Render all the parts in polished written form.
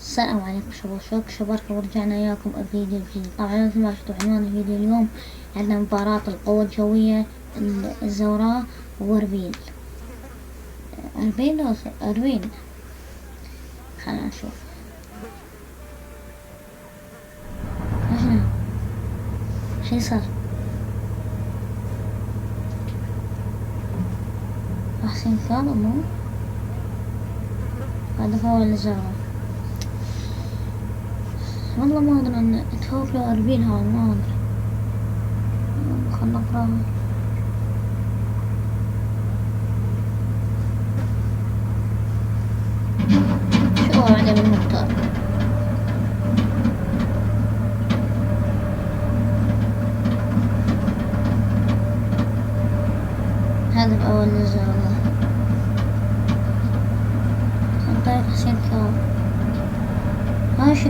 السلام عليكم شباب ورجعنا وياكم بفيديو جديد. طبعا مثل ما شفتوا عنوان الفيديو اليوم عندنا مباراة القوة الجوية الزوراء وأربيل. أربيل خلنا نشوف شي صار. أحسن ثابت مو هذا فوق الزوراء. والله ما أدري أن تفوق له أربيل، هذا ما أدري. خلنا نقرأ. شو هو عندنا المختار؟ هذا الأول الزوراء طيب حسين ثابت ماشي.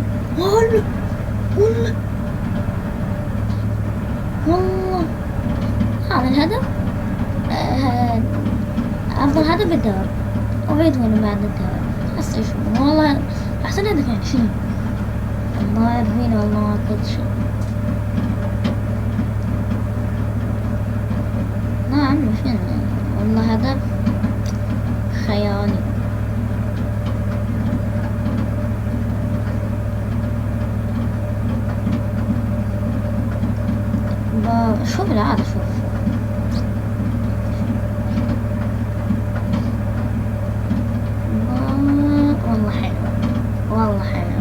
والله هذا الهدف أفضل هدف بالدوري وبعيد ولا بعد الدوري. هسه شو والله أحسن هدف يعني شنو. الله يرضينا والله ما قلت شيء. نعم شنو والله هدف خيالي. شوف العادة شوف والله حلو والله حلو.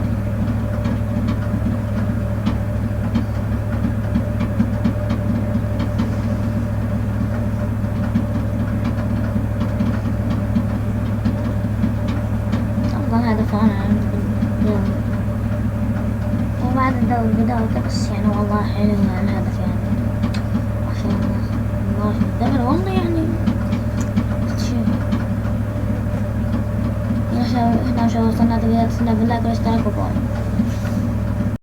أفضل هدف أنا عندي بالدوري وبعد الدوري بدايته، بس يعني والله حلو يعني الهدف يعني ما شاء الله. والله في الدوري والله يعني هنا شو وصلنا دقيقة بالله اشتركوا بوي.